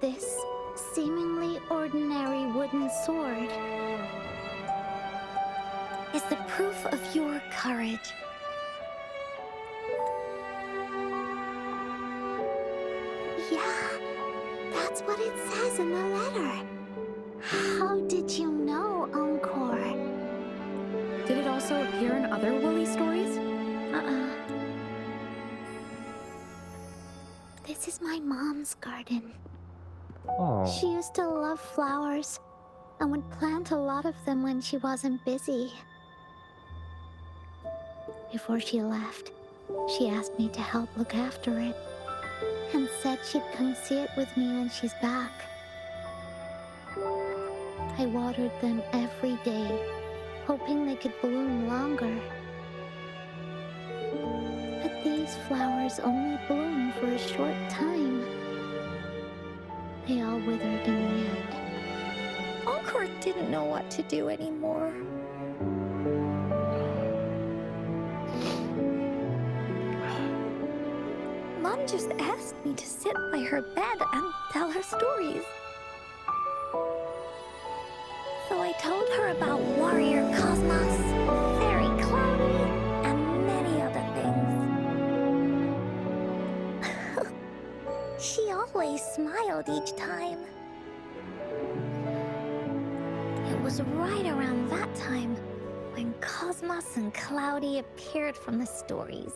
This seemingly ordinary wooden sword is the proof of your courage. Yeah, that's what it says in the letter. How did you know, Encore? Did it also appear in other woolly stories? This is my mom's garden. Oh. She used to love flowers and would plant a lot of them when she wasn't busy. Before she left, she asked me to help look after it and said she'd come see it with me when she's back. I watered them every day, hoping they could bloom longer. But these flowers only bloom for a short time. They all withered in the end. Encore didn't know what to do anymore. Mom just asked me to sit by her bed and tell her stories. So I told her about Warrior Cosmos, Fairy Cloudy, and many other things. She always smiled each time. It was right around that time when Cosmos and Cloudy appeared from the stories.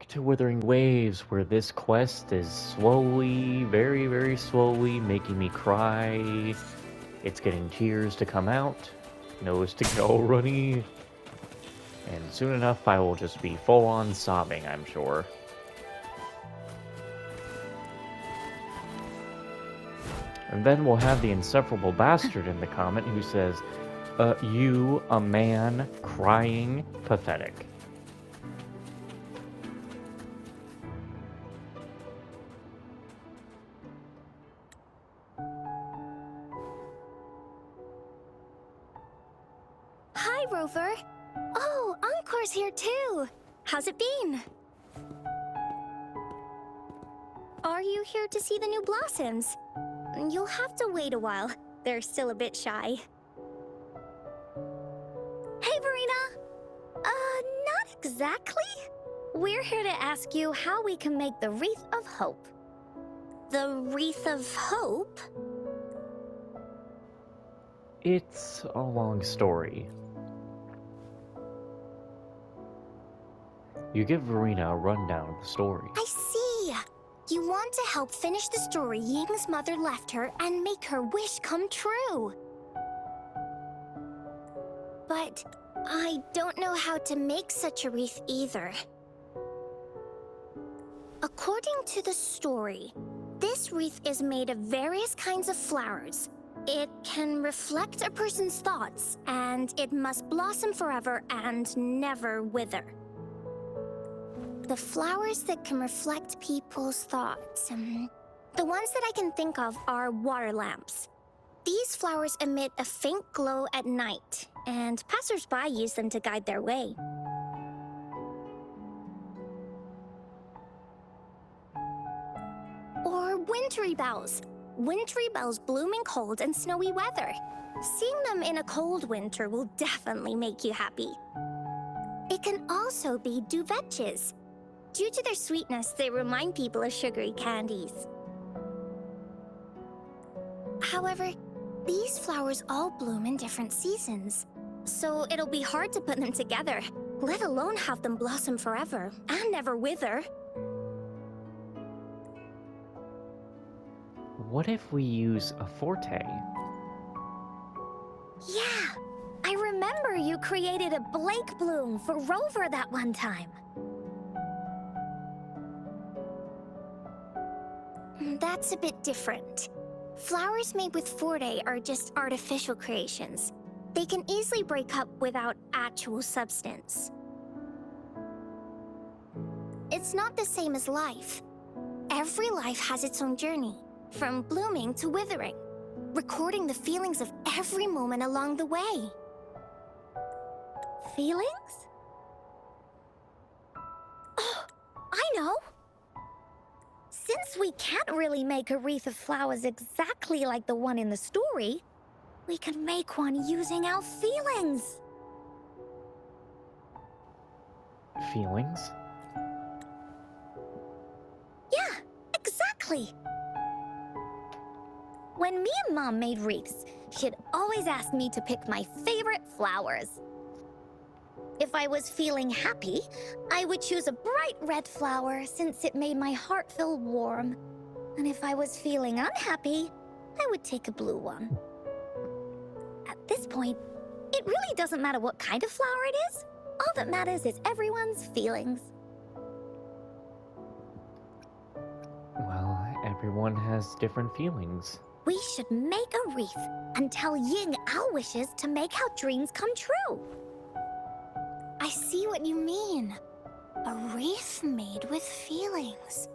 To Wuthering Waves, where this quest is slowly, very, very slowly making me cry. It's getting tears to come out, nose to get all runny, and soon enough I will just be full-on sobbing, I'm sure. And then we'll have the insufferable bastard in the comment who says, you, a man, crying, pathetic. Hi, Rover. Oh, Encore's here too. How's it been? Are you here to see the new blossoms? You'll have to wait a while. They're still a bit shy. Hey, Verena! Not exactly. We're here to ask you how we can make the Wreath of Hope. The Wreath of Hope? It's a long story. You give Verena a rundown of the story. I see. You want to help finish the story Ying's mother left her and make her wish come true. But I don't know how to make such a wreath either. According to the story, this wreath is made of various kinds of flowers. It can reflect a person's thoughts, and it must blossom forever and never wither. The flowers that can reflect people's thoughts, the ones that I can think of are water lamps. These flowers emit a faint glow at night, and passers-by use them to guide their way. Or wintry bells. Wintry bells bloom in cold and snowy weather. Seeing them in a cold winter will definitely make you happy. It can also be duvetches. Due to their sweetness, they remind people of sugary candies. However, these flowers all bloom in different seasons, so it'll be hard to put them together. let alone have them blossom forever and never wither. What if we use a forte? Yeah, I remember you created a Blake bloom for Rover that one time. That's a bit different. Flowers made with Forte are just artificial creations. They can easily break up without actual substance. It's not the same as life. Every life has its own journey, from blooming to withering, recording the feelings of every moment along the way. Feelings? Oh, I know! Since we can't really make a wreath of flowers exactly like the one in the story, we can make one using our feelings. Feelings? Yeah, exactly. When me and Mom made wreaths, she'd always ask me to pick my favorite flowers. If I was feeling happy, I would choose a bright red flower since it made my heart feel warm. And if I was feeling unhappy, I would take a blue one. At this point, it really doesn't matter what kind of flower it is. All that matters is everyone's feelings. Well, everyone has different feelings. We should make a wreath and tell Ying our wishes to make our dreams come true. I see what you mean. A wreath made with feelings.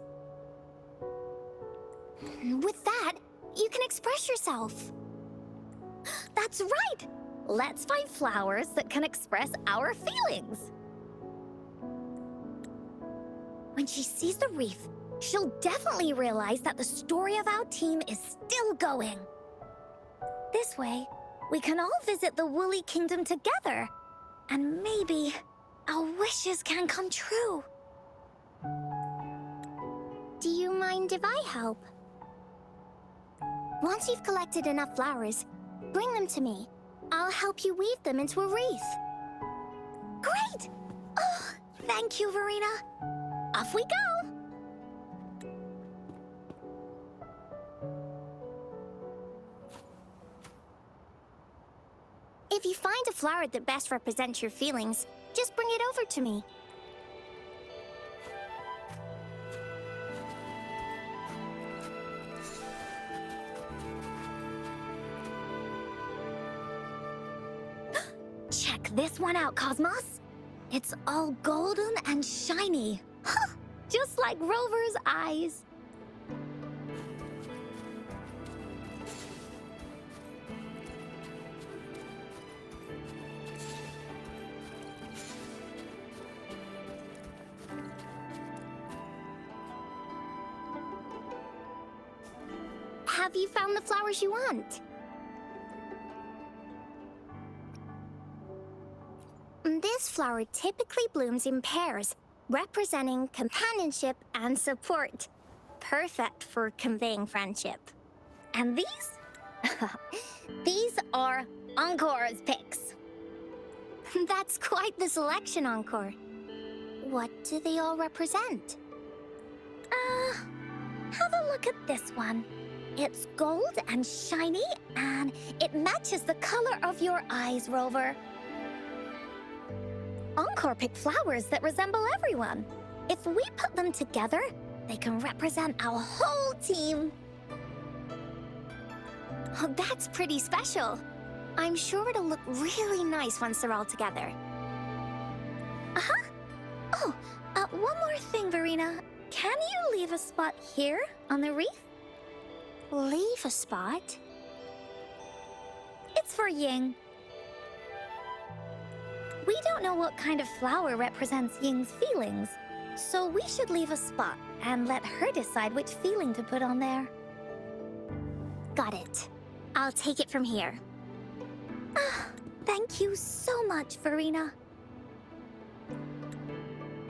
With that, you can express yourself. That's right! Let's find flowers that can express our feelings. When she sees the wreath, she'll definitely realize that the story of our team is still going. This way, we can all visit the Woolly Kingdom together, and maybe our wishes can come true. Do you mind if I help? Once you've collected enough flowers, bring them to me. I'll help you weave them into a wreath. Great! Oh, thank you, Verena. Off we go! If you find a flower that best represents your feelings, just bring it over to me. Check this one out, Cosmos. It's all golden and shiny. Just like Rover's eyes. Have you found the flowers you want? This flower typically blooms in pairs, representing companionship and support. Perfect for conveying friendship. And these? These are Encore's picks. That's quite the selection, Encore. What do they all represent? Have a look at this one. It's gold and shiny, and it matches the color of your eyes, Rover. Encore picked flowers that resemble everyone. If we put them together, they can represent our whole team. Oh, that's pretty special. I'm sure it'll look really nice once they're all together. Oh, one more thing, Verena. Can you leave a spot here on the wreath? Leave a spot? It's for Ying. We don't know what kind of flower represents Ying's feelings, so we should leave a spot and let her decide which feeling to put on there. Got it. I'll take it from here. Thank you so much, Verena.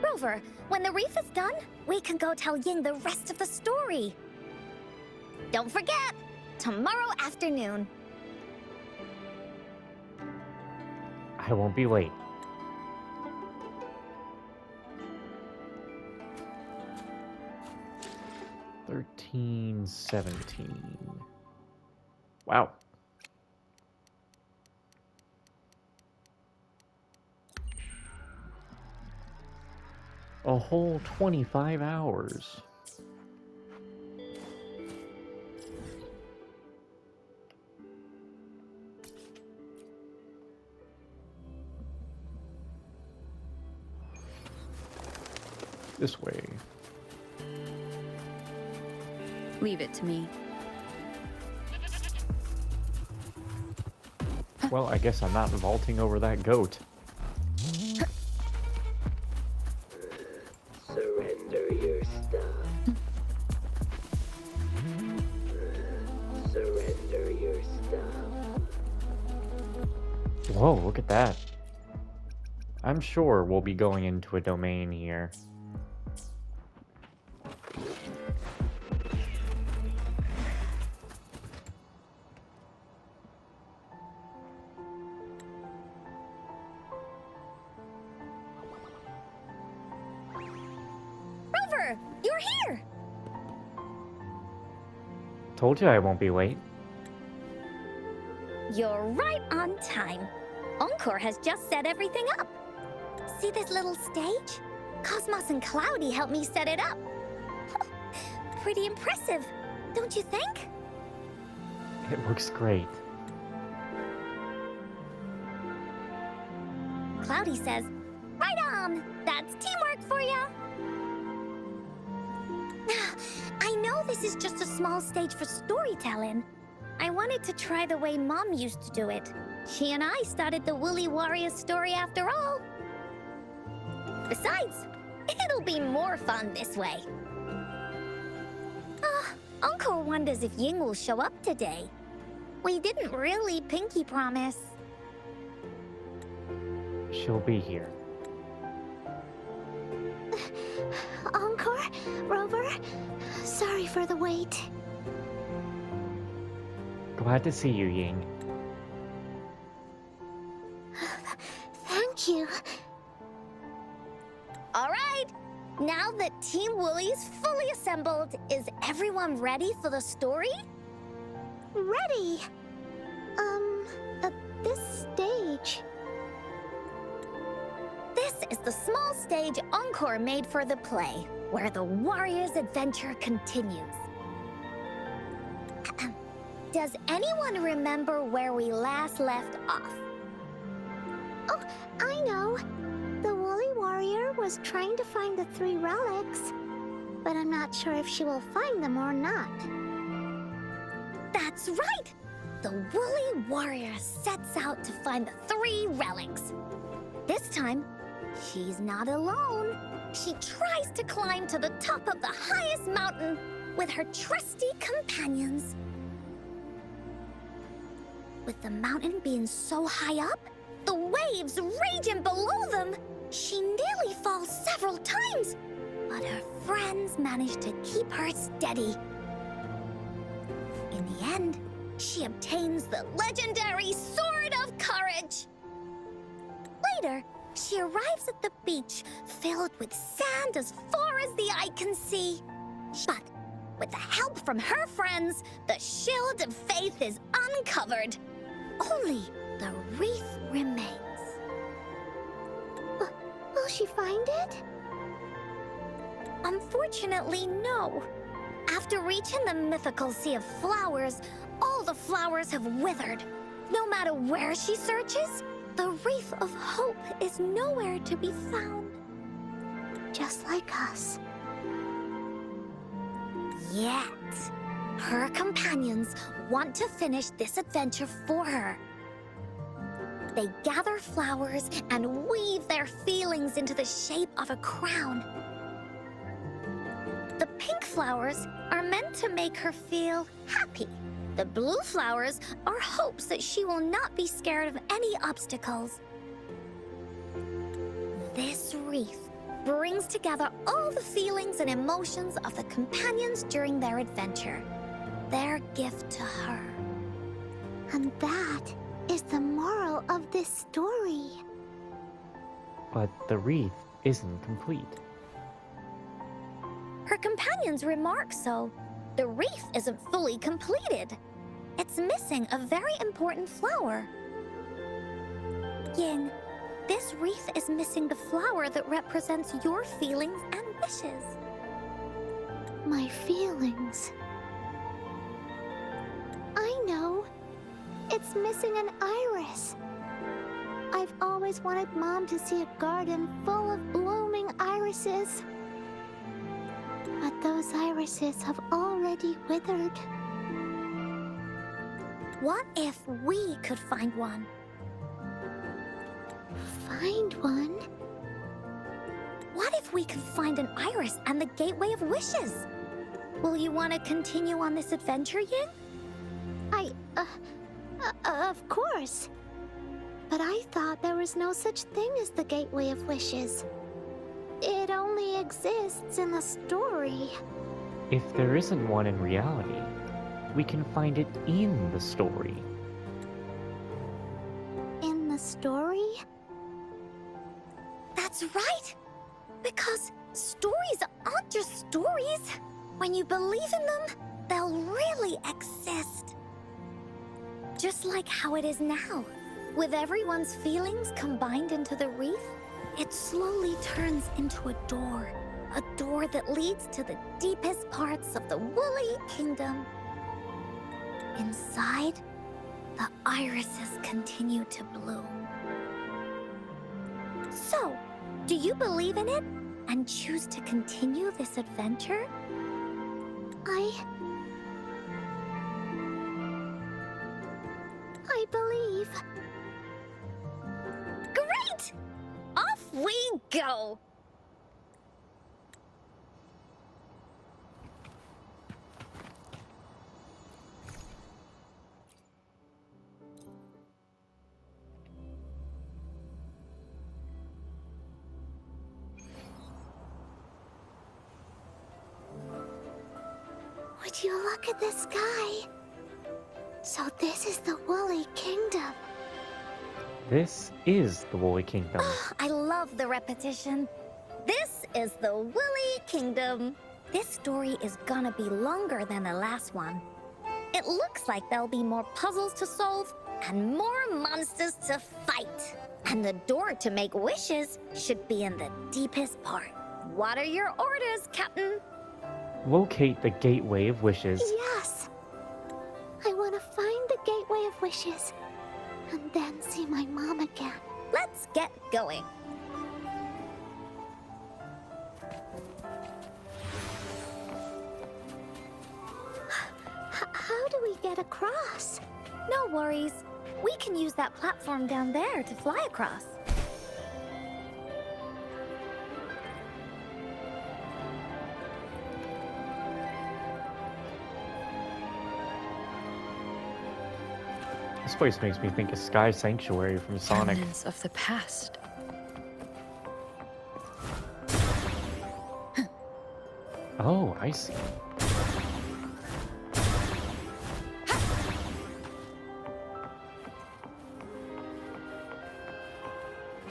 Rover, when the wreath is done, we can go tell Ying the rest of the story. Don't forget, tomorrow afternoon. I won't be late. 16, 17. Wow. A whole 25 hours. This way. Leave it to me. Well, I guess I'm not vaulting over that goat. Surrender your stuff. Surrender your stuff. Whoa, look at that. I'm sure we'll be going into a domain here. Rover, you're here! Told you I won't be late. You're right on time. Encore has just set everything up. See this little stage? Cosmos and Cloudy helped me set it up. Pretty impressive, don't you think? It looks great. Cloudy says, right on! That's teamwork for ya! I know this is just a small stage for storytelling. I wanted to try the way Mom used to do it. She and I started the Woolly Warrior story after all. Besides, it'll be more fun this way. Encore wonders if Ying will show up today. We didn't really pinky promise. She'll be here. Encore? Rover? Sorry for the wait. Glad to see you, Ying. Thank you. All right, now that Team Woolly's fully assembled, is everyone ready for the story? Ready. At this stage. This is the small stage Encore made for the play, where the warrior's adventure continues. Does anyone remember where we last left off? Oh, I know. The Woolly Warrior was trying to find the 3 relics, but I'm not sure if she will find them or not. That's right! The Woolly Warrior sets out to find the 3 relics. This time, she's not alone. She tries to climb to the top of the highest mountain with her trusty companions. With the mountain being so high up, the waves raging below them, she nearly falls several times, but her friends manage to keep her steady. In the end, she obtains the legendary Sword of Courage. Later, she arrives at the beach filled with sand as far as the eye can see. But with the help from her friends, the Shield of Faith is uncovered. Only the wreath remains. Will she find it? Unfortunately, no. After reaching the mythical Sea of Flowers, all the flowers have withered. No matter where she searches, the Wreath of Hope is nowhere to be found. Just like us. Yet, her companions want to finish this adventure for her. They gather flowers and weave their feelings into the shape of a crown. The pink flowers are meant to make her feel happy. The blue flowers are hopes that she will not be scared of any obstacles. This wreath brings together all the feelings and emotions of the companions during their adventure. Their gift to her. And that is the moral of this story. But the wreath isn't complete. Her companions remark so. The wreath isn't fully completed. It's missing a very important flower. Ying, this wreath is missing the flower that represents your feelings and wishes. My feelings. I know. It's missing an iris. I've always wanted Mom to see a garden full of blooming irises. But those irises have already withered. What if we could find one? Find one? What if we could find an iris and the Gateway of Wishes? Will you want to continue on this adventure, Ying? Of course. But I thought there was no such thing as the Gateway of Wishes. It only exists in the story. If there isn't one in reality, we can find it in the story. In the story? That's right! Because stories aren't just stories. When you believe in them, they'll really exist. Just like how it is now. With everyone's feelings combined into the wreath, it slowly turns into a door. A door that leads to the deepest parts of the Woolly Kingdom. Inside, the irises continue to bloom. So, do you believe in it and choose to continue this adventure? I believe. Great! Off we go! Would you look at the sky? So this is the Woolly Kingdom. This is the Woolly Kingdom. I love the repetition. This is the Woolly Kingdom. This story is gonna be longer than the last one. It looks like there'll be more puzzles to solve and more monsters to fight. And the door to make wishes should be in the deepest part. What are your orders, Captain? Locate the Gateway of Wishes. Yes. I want to find the Gateway of Wishes and then see my mom again. Let's get going. How do we get across? No worries. We can use that platform down there to fly across. This place makes me think of Sky Sanctuary from Sonic. Remnants of the past. Oh, I see.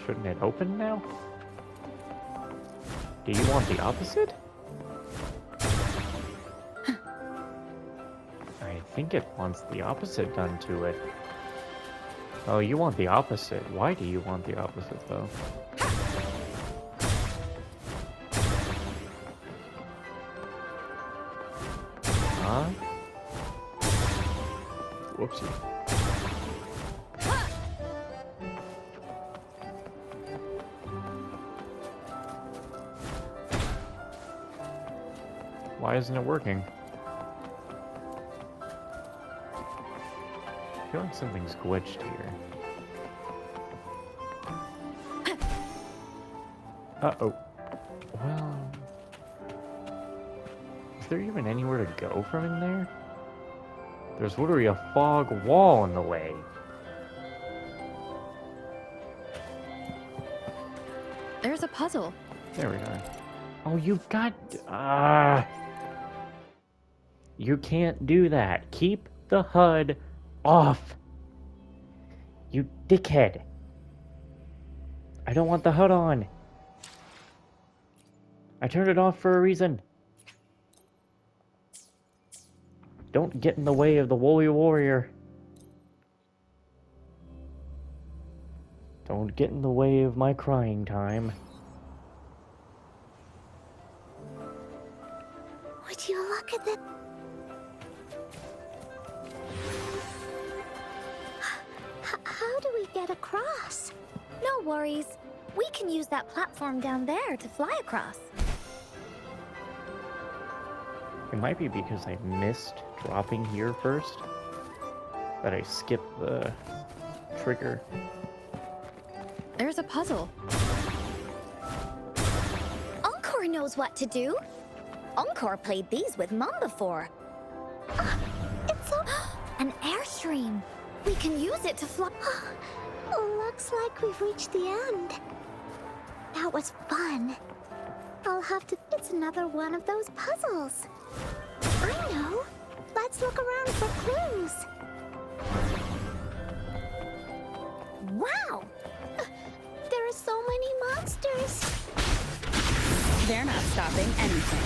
Shouldn't it open now? Do you want the opposite? I think it wants the opposite done to it. Oh, you want the opposite. Why do you want the opposite, though? Huh? Whoopsie. Why isn't it working? I feel like something's glitched here. Uh-oh. Well... Is there even anywhere to go from in there? There's literally a fog wall in the way. There's a puzzle. There we are. Oh, you've got... You can't do that. Keep the HUD off. You dickhead. I don't want the HUD on. I turned it off for a reason. Don't get in the way of the woolly warrior. Don't get in the way of my crying time. Would you look at the... How do we get across? No worries. We can use that platform down there to fly across. It might be because I missed dropping here first that I skipped the trigger. There's a puzzle. Encore knows what to do. Encore played these with Mom before. It's a... An airstream. We can use it to fly. Looks like we've reached the end. That was fun. I'll have to... It's another one of those puzzles. I know. Let's look around for clues. Wow! There are so many monsters. They're not stopping anything.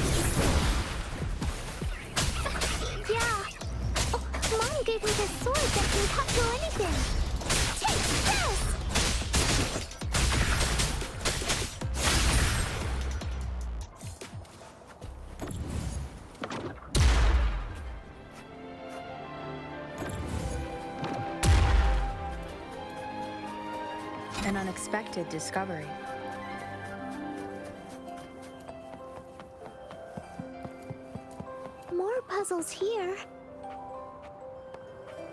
Yeah. Oh, Mom gave me this sword that can cut through anything. Take this! An unexpected discovery. More puzzles here.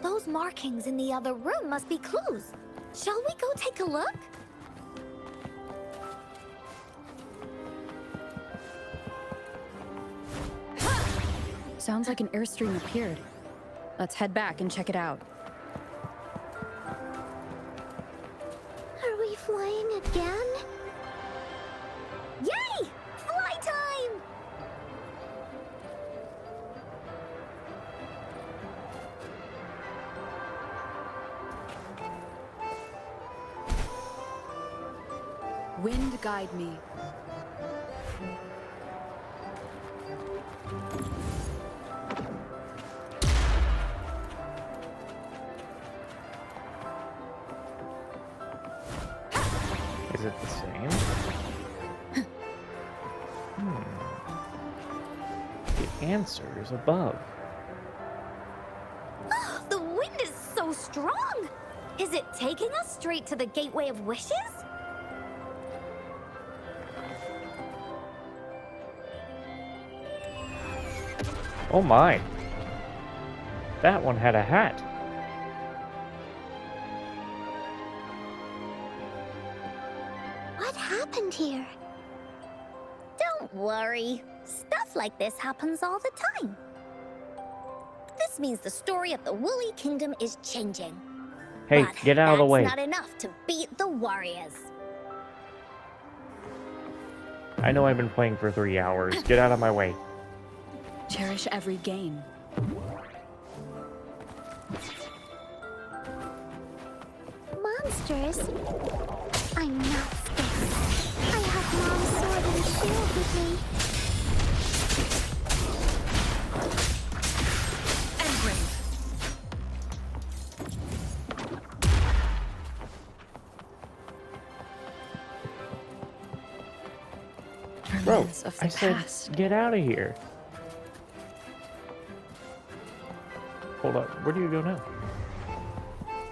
Those markings in the other room must be clues. Shall we go take a look? Sounds like an airstream appeared. Let's head back and check it out. Are we flying again? Yay! Fly time! Wind guide me. Is it the same? The answer is above. The wind is so strong! Is it taking us straight to the Gateway of Wishes? Oh my! That one had a hat. What happened here? Don't worry. Stuff like this happens all the time. This means the story of the Woolly Kingdom is changing. Hey, But get out of the way. That's not enough to beat the warriors. I know I've been playing for 3 hours. Get out of my way. Cherish every gain. Monsters? I'm not scared. I have Mom's sword and shield with me. Bro, Remnants of the I said past. get out of here. Hold up, where do you go now?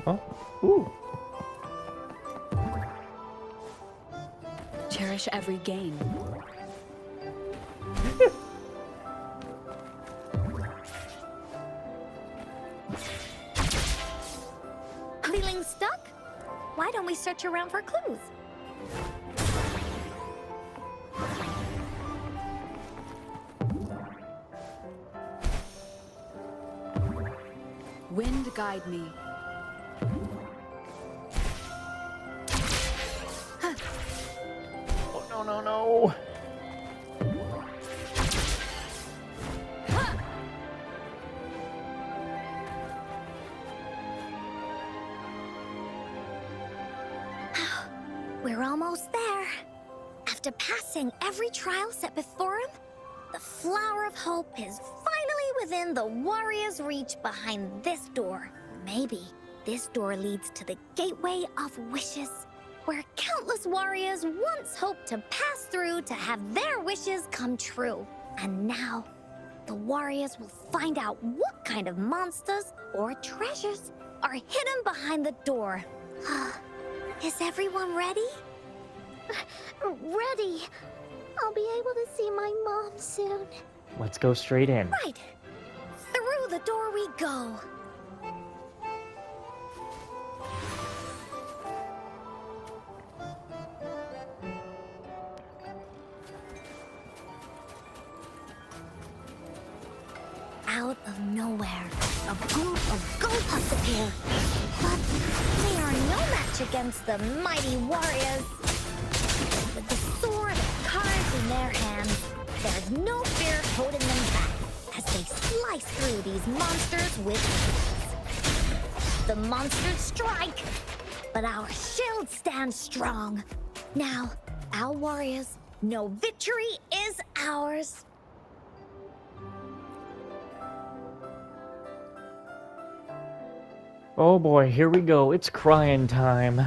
Huh? Ooh. Cherish every gain. Feeling stuck? Why don't we search around for clues? Wind guide me. Oh no no no. We're almost there. After passing every trial set before him, the Flower of Hope is finally within the warrior's reach behind this door. Maybe this door leads to the gateway of wishes, where countless warriors once hoped to pass through to have their wishes come true. And now, the warriors will find out what kind of monsters or treasures are hidden behind the door. Is everyone ready? Ready. I'll be able to see my mom soon. Let's go straight in. Right. Through the door we go. Out of nowhere, a group of goldpuffs appear. But they are no match against the mighty warriors. With the sword and cards in their hands, there's no fear holding them back as they slice through these monsters with ease. The monsters strike, but our shield stands strong. Now, our warriors know victory is ours. Oh boy, here we go. It's crying time.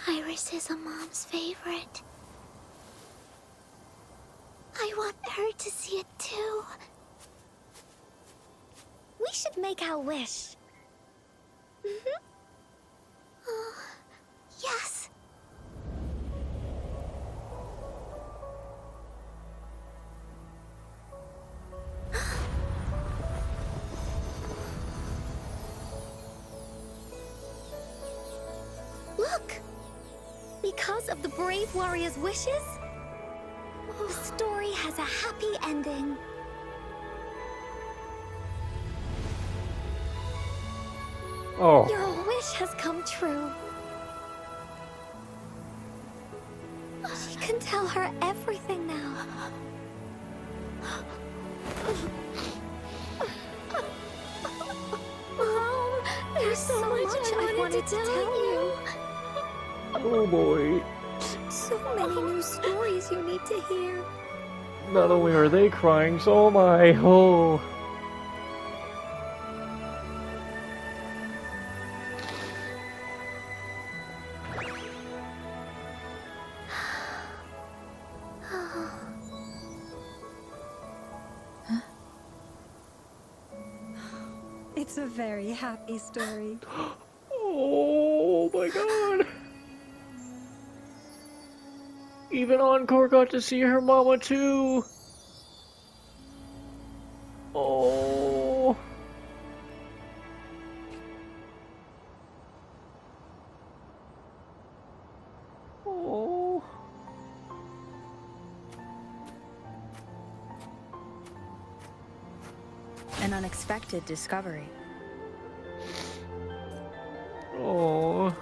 Iris is a mom's favorite. I want her to see it too. We should make our wish. Yes. Look! Because of the brave warrior's wishes, the story has a happy ending. Oh, Your wish has come true. She can tell her everything now. Mom, there's so much I wanted to tell you. oh boy. So many new stories you need to hear. Not only are they crying, so am I. Oh. It's a very happy story. Oh my god. Even Encore got to see her mama too. Oh. Oh. An unexpected discovery. Oh.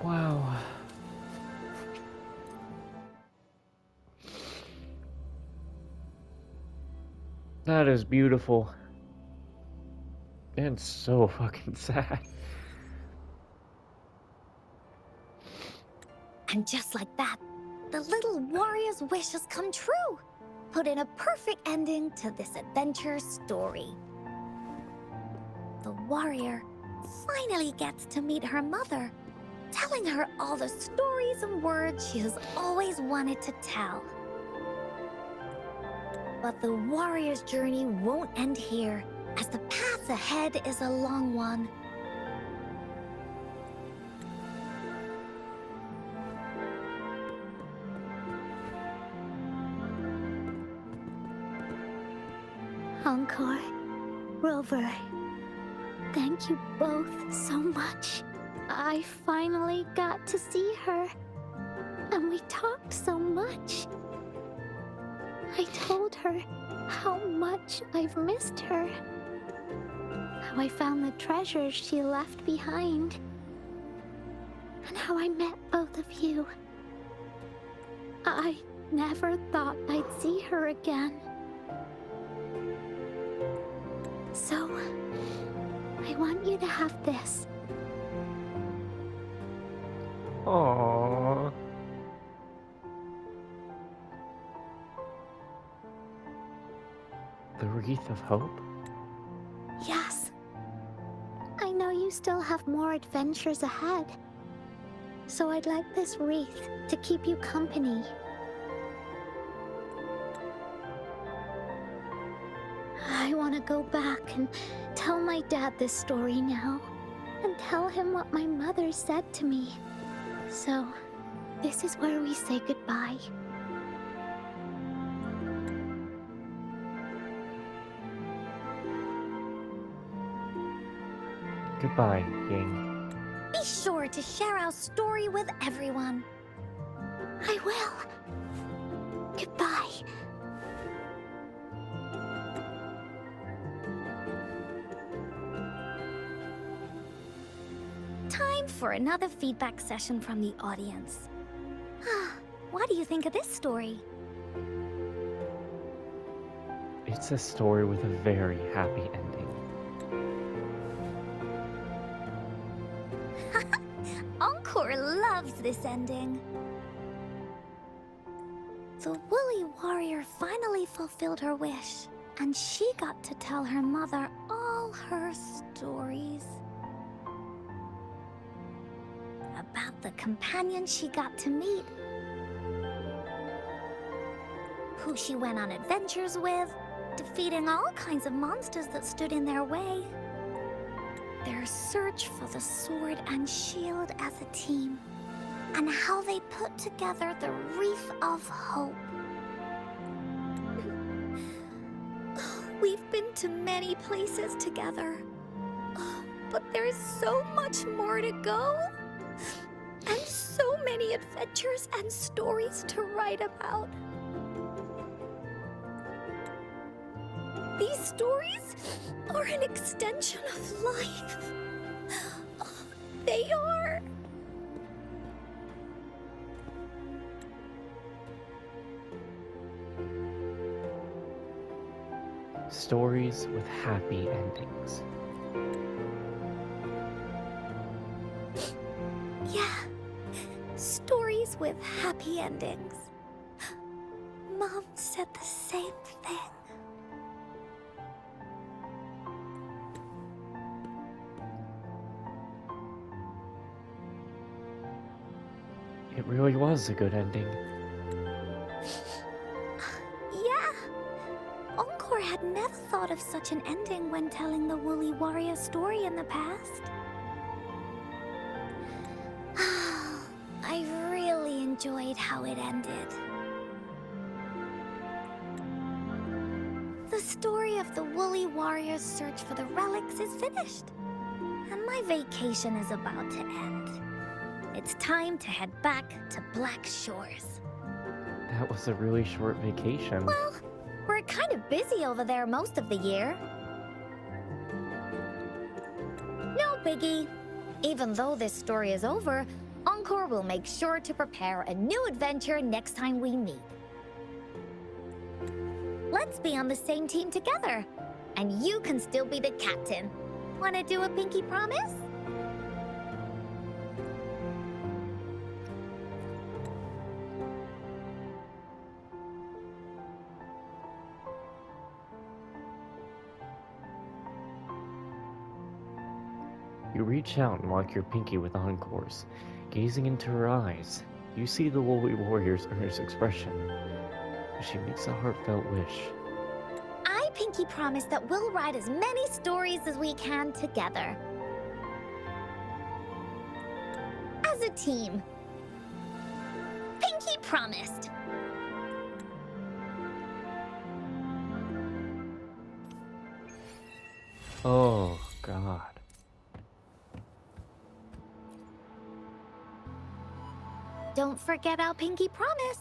Wow. That is beautiful. And so fucking sad. And just like that, the little warrior's wish has come true, putting a perfect ending to this adventure story. The warrior finally gets to meet her mother, telling her all the stories and words she has always wanted to tell. But the warrior's journey won't end here, as the path ahead is a long one. Encore, Rover, thank you both so much. I finally got to see her, and we talked so much. I told her how much I've missed her, how I found the treasures she left behind, and how I met both of you. I never thought I'd see her again. So, I want you to have this. Aww. The Wreath of Hope? Yes. I know you still have more adventures ahead. So I'd like this wreath to keep you company. I want to go back and tell my dad this story now. And tell him what my mother said to me. So, this is where we say goodbye. Goodbye, Ying. Be sure to share our story with everyone. I will. Goodbye. Time for another feedback session from the audience. What do you think of this story? It's a story with a very happy ending. Encore loves this ending. The woolly warrior finally fulfilled her wish, and she got to tell her mother all her stories. About the companion she got to meet, who she went on adventures with, defeating all kinds of monsters that stood in their way, their search for the sword and shield as a team, and how they put together the Wreath of Hope. We've been to many places together, but there's so much more to go, and so many adventures and stories to write about. These stories are an extension of life. They are. Stories with happy endings. Yeah, stories with happy endings. Mom said the same thing. It really was a good ending. Yeah. Encore had never thought of such an ending when telling the Woolly Warrior story in the past. I really enjoyed how it ended. The story of the Woolly Warrior's search for the relics is finished, and my vacation is about to end. It's time to head back to Black Shores. That was a really short vacation. Well, we're kind of busy over there most of the year. No biggie. Even though this story is over, Encore will make sure to prepare a new adventure next time we meet. Let's be on the same team together. And you can still be the captain. Wanna do a pinky promise? You reach out and lock your pinky with Encore's. Gazing into her eyes, you see the Woolly Warrior's earnest expression. She makes a heartfelt wish. I pinky promise that we'll write as many stories as we can together. As a team. Pinky promised. Oh, God. Don't forget our pinky promise.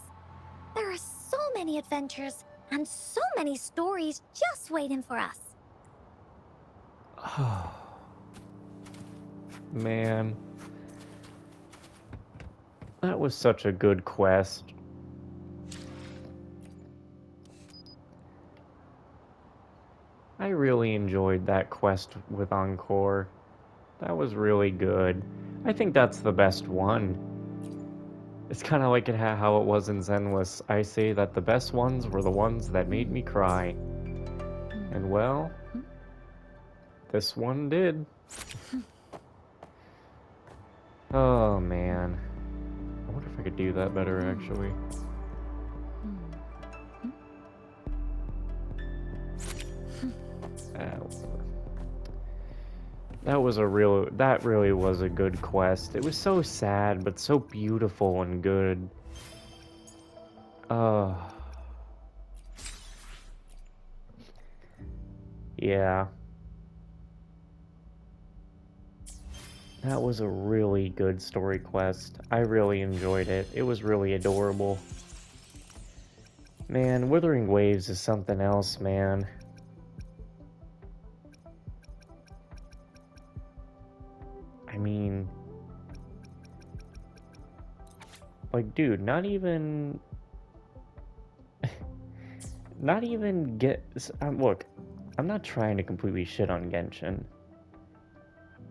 There are so many adventures and so many stories just waiting for us. Oh. Man. That was such a good quest. I really enjoyed that quest with Encore. That was really good. I think that's the best one. It's kind of like how it was in Zenless. I say that the best ones were the ones that made me cry. And well, this one did. Oh man. I wonder if I could do that better actually. Ow. That really was a good quest. It was so sad, but so beautiful and good. Yeah. That was a really good story quest. I really enjoyed it. It was really adorable. Man, Wuthering Waves is something else, man. I mean, like, dude, not even look, I'm not trying to completely shit on Genshin,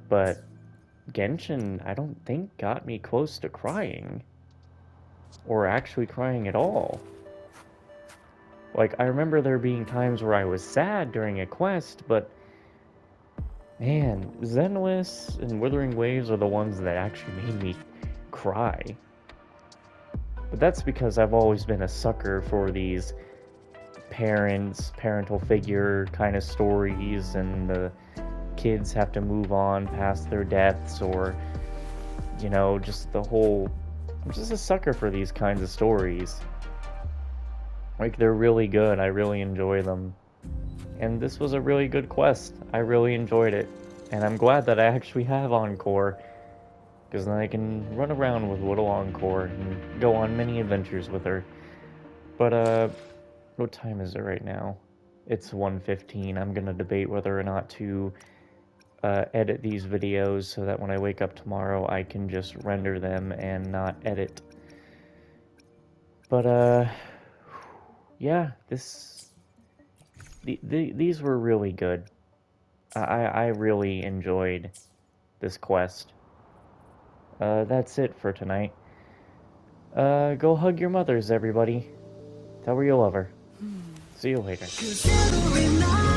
but Genshin, I don't think got me close to crying, or actually crying at all. Like, I remember there being times where I was sad during a quest, but man, Zenless and Wuthering Waves are the ones that actually made me cry. But that's because I've always been a sucker for these parental figure kind of stories, and the kids have to move on past their deaths, or, you know, just the whole... I'm just a sucker for these kinds of stories. Like, they're really good. I really enjoy them. And this was a really good quest. I really enjoyed it. And I'm glad that I actually have Encore, because then I can run around with little Encore and go on many adventures with her. But, what time is it right now? It's 1:15. I'm gonna debate whether or not to edit these videos so that when I wake up tomorrow I can just render them and not edit. But, yeah, these were really good. I really enjoyed this quest. That's it for tonight. Go hug your mothers, everybody. Tell her you love her. See you later.